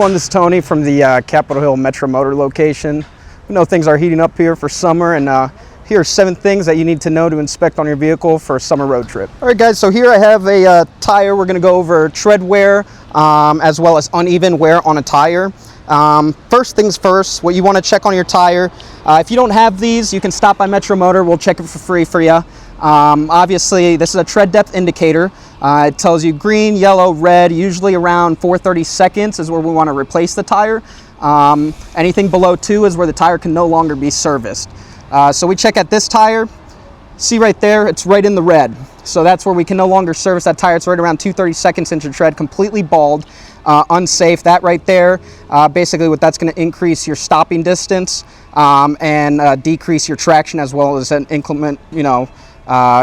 everyone, this is Tony from the Capitol Hill Metro Motor location. We know things are heating up here for summer, and here are 7 things that you need to know to inspect on your vehicle for a summer road trip. All right guys, so here I have a tire. We're gonna go over tread wear as well as uneven wear on a tire. First things first, what you wanna check on your tire. If you don't have these, you can stop by Metro Motor. We'll check it for free for you. Obviously, this is a tread depth indicator. It tells you green, yellow, red, usually around 430 seconds is where we want to replace the tire. Anything below 2 is where the tire can no longer be serviced. So we check at this tire. See right there, it's right in the red. So that's where we can no longer service that tire. It's right around 230 seconds into tread, completely bald, unsafe. That right there, basically what that's going to increase your stopping distance and decrease your traction as well as an inclement,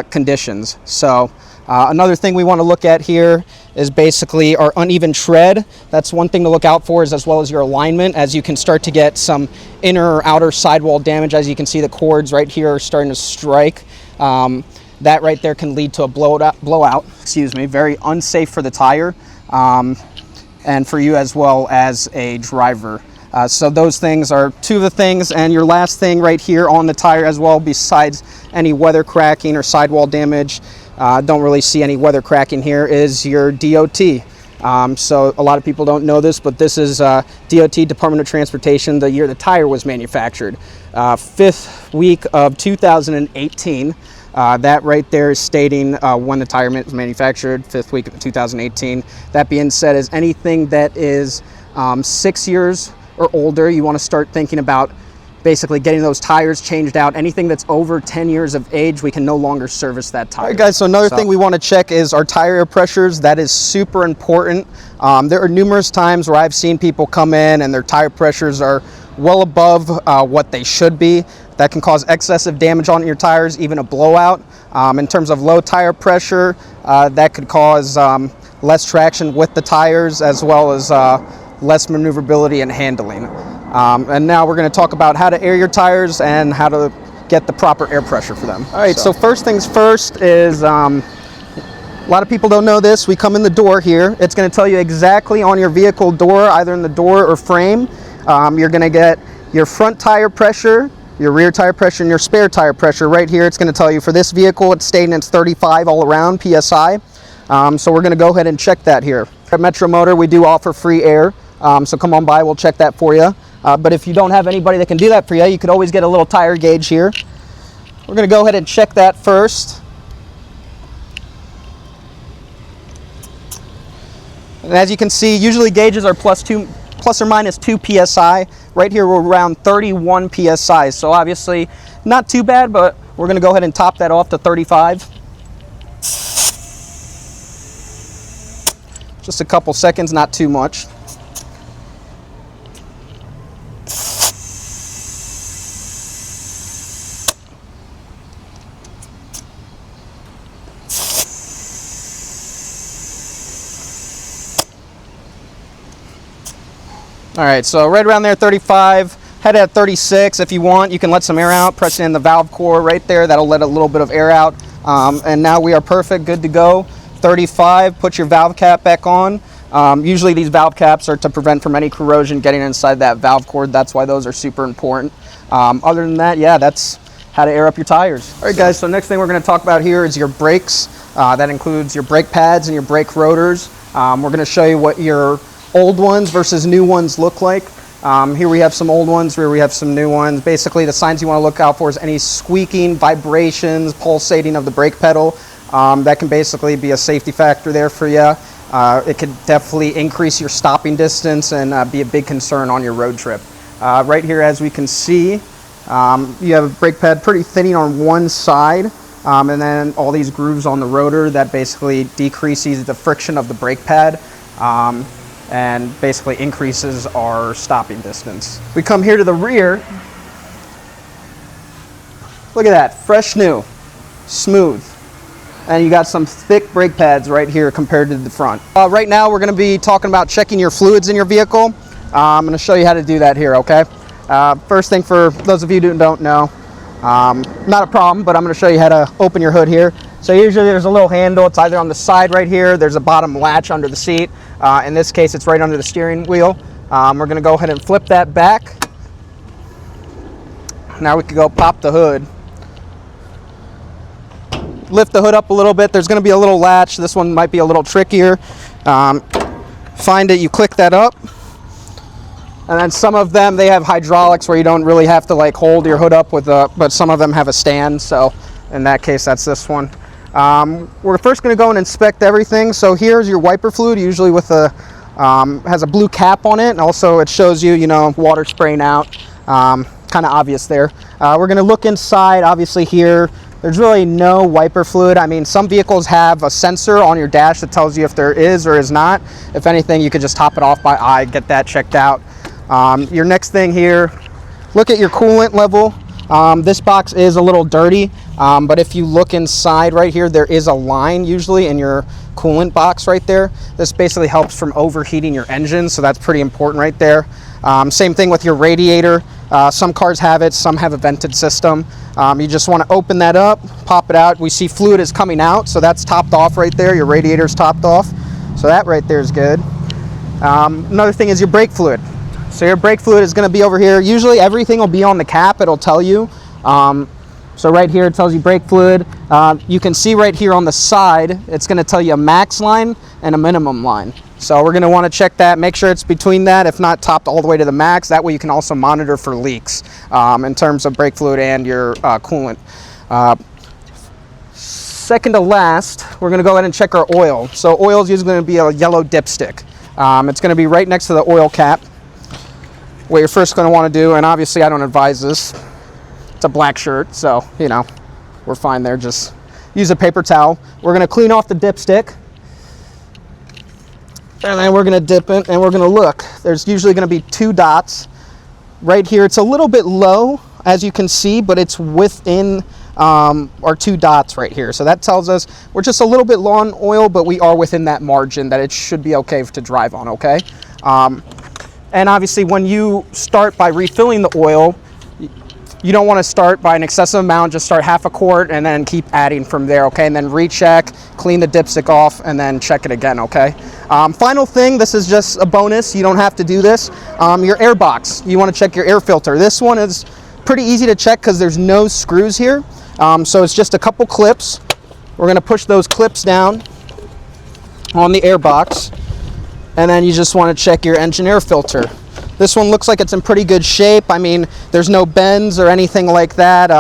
conditions. So another thing we want to look at here is basically our uneven tread. That's one thing to look out for, as well as your alignment, as you can start to get some inner or outer sidewall damage. As you can see, the cords right here are starting to strike. That right there can lead to a blowout, very unsafe for the tire and for you as well as a driver. So those things are 2 of the things, and your last thing right here on the tire as well, besides any weather cracking or sidewall damage, don't really see any weather cracking here, is your DOT. So a lot of people don't know this, but this is DOT, Department of Transportation, the year the tire was manufactured. 5th week of 2018. That right there is stating when the tire was manufactured, 5th week of 2018. That being said, is anything that is 6 years or older, you want to start thinking about basically getting those tires changed out. Anything that's over 10 years of age, we can no longer service that tire. All right guys, so another thing we want to check is our tire air pressures. That is super important. There are numerous times where I've seen people come in and their tire pressures are well above what they should be. That can cause excessive damage on your tires, even a blowout. In terms of low tire pressure, that could cause less traction with the tires, as well as less maneuverability and handling. And now we're going to talk about how to air your tires and how to get the proper air pressure for them. All right, so first things first is, a lot of people don't know this. We come in the door here. It's going to tell you exactly on your vehicle door, either in the door or frame. You're going to get your front tire pressure, your rear tire pressure, and your spare tire pressure. Right here, it's going to tell you for this vehicle, it's stating it's 35 all around PSI. So we're going to go ahead and check that here. At Metro Motor, we do offer free air. So come on by, we'll check that for you. But if you don't have anybody that can do that for you, you could always get a little tire gauge here. We're going to go ahead and check that first. And as you can see, usually gauges are plus or minus 2 PSI. Right here we're around 31 PSI. So obviously not too bad, but we're going to go ahead and top that off to 35. Just a couple seconds, not too much. All right, so right around there, 35, head at 36. If you want, you can let some air out, press it in the valve core right there. That'll let a little bit of air out. And now we are perfect, good to go. 35, put your valve cap back on. Usually these valve caps are to prevent from any corrosion getting inside that valve cord. That's why those are super important. Other than that, yeah, that's how to air up your tires. All right, guys, so next thing we're gonna talk about here is your brakes. That includes your brake pads and your brake rotors. We're gonna show you what your old ones versus new ones look like. Here we have some old ones, here we have some new ones. Basically, the signs you want to look out for is any squeaking, vibrations, pulsating of the brake pedal. That can basically be a safety factor there for you. It could definitely increase your stopping distance and be a big concern on your road trip. Right here, as we can see, you have a brake pad pretty thinning on one side, and then all these grooves on the rotor that basically decreases the friction of the brake pad. And basically increases our stopping distance. We come here to the rear. Look at that, fresh new, smooth. And you got some thick brake pads right here compared to the front. Right now we're gonna be talking about checking your fluids in your vehicle. I'm gonna show you how to do that here, okay? First thing, for those of you who don't know, not a problem, but I'm gonna show you how to open your hood here. So usually there's a little handle. It's either on the side right here, there's a bottom latch under the seat. In this case, it's right under the steering wheel. We're going to go ahead and flip that back. Now we can go pop the hood. Lift the hood up a little bit. There's going to be a little latch. This one might be a little trickier. Find it, you click that up. And then some of them, they have hydraulics where you don't really have to like hold your hood up with but some of them have a stand. So in that case, that's this one. We're first going to go and inspect everything. So here's your wiper fluid, usually with has a blue cap on it. And also it shows you, water spraying out. Kind of obvious there. We're going to look inside. Obviously here, there's really no wiper fluid. I mean, some vehicles have a sensor on your dash that tells you if there is or is not. If anything, you could just top it off by eye, get that checked out. Your next thing here, look at your coolant level. This box is a little dirty, but if you look inside right here, there is a line usually in your coolant box right there. This basically helps from overheating your engine, so that's pretty important right there. Same thing with your radiator. Some cars have it, some have a vented system. You just want to open that up, pop it out. We see fluid is coming out, so that's topped off right there. Your radiator's topped off, so that right there is good. Another thing is your brake fluid. So your brake fluid is going to be over here. Usually everything will be on the cap. It'll tell you. So right here it tells you brake fluid. You can see right here on the side, it's going to tell you a max line and a minimum line. So we're going to want to check that, make sure it's between that, if not topped all the way to the max. That way you can also monitor for leaks in terms of brake fluid and your coolant. Second to last, we're going to go ahead and check our oil. So oil is usually going to be a yellow dipstick. It's going to be right next to the oil cap. What you're first going to want to do, and obviously I don't advise this, it's a black shirt, so we're fine there. Just use a paper towel. We're going to clean off the dipstick, and then we're going to dip it, and we're going to look. There's usually going to be 2 dots right here. It's a little bit low, as you can see, but it's within our 2 dots right here. So that tells us we're just a little bit low on oil, but we are within that margin that it should be okay to drive on, okay? And obviously when you start by refilling the oil, you don't want to start by an excessive amount, just start half a quart and then keep adding from there, okay? And then recheck, clean the dipstick off, and then check it again, okay? Final thing, this is just a bonus, you don't have to do this. Your air box, you want to check your air filter. This one is pretty easy to check because there's no screws here. So it's just a couple clips. We're going to push those clips down on the air box. And then you just want to check your engine air filter. This one looks like it's in pretty good shape. I mean, there's no bends or anything like that.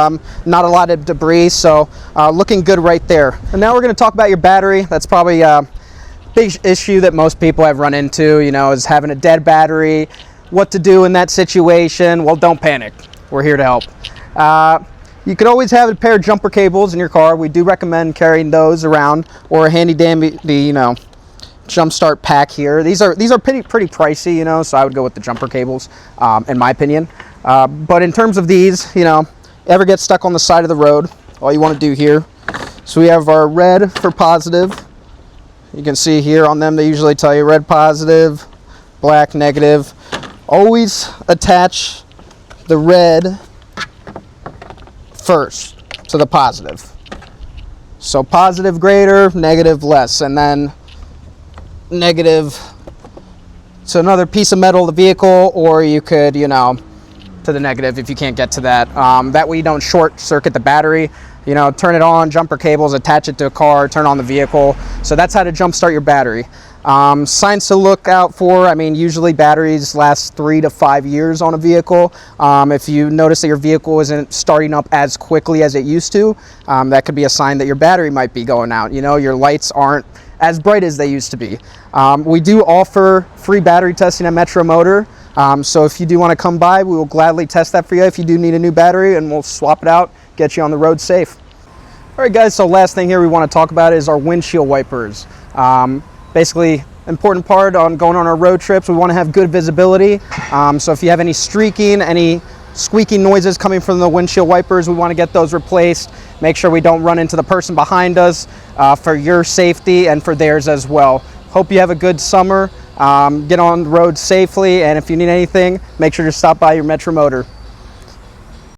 Not a lot of debris, so looking good right there. And now we're going to talk about your battery. That's probably a big issue that most people have run into, is having a dead battery. What to do in that situation? Well, don't panic. We're here to help. You could always have a pair of jumper cables in your car. We do recommend carrying those around, or a handy dandy, jump start pack here. These are pretty pricey, so I would go with the jumper cables in my opinion. But in terms of these, ever get stuck on the side of the road, all you want to do here, so we have our red for positive. You can see here on them they usually tell you red positive, black negative. Always attach the red first to the positive. So positive greater, negative less, and then negative to another piece of metal of the vehicle, or you could, to the negative if you can't get to that. That way you don't short circuit the battery. Turn it on, jumper cables, attach it to a car, turn on the vehicle. So that's how to jump start your battery. Signs to look out for, usually batteries last 3 to 5 years on a vehicle. If you notice that your vehicle isn't starting up as quickly as it used to, that could be a sign that your battery might be going out. Your lights aren't as bright as they used to be. We do offer free battery testing at Metro Motor. So if you do want to come by, we will gladly test that for you if you do need a new battery, and we'll swap it out, get you on the road safe. All right, guys, so last thing here we want to talk about is our windshield wipers. Basically, important part on going on our road trips, we want to have good visibility. So if you have any streaking, any squeaking noises coming from the windshield wipers, we want to get those replaced. Make sure we don't run into the person behind us for your safety and for theirs as well. Hope you have a good summer. Get on the road safely, and if you need anything, make sure to stop by your Metro Motor.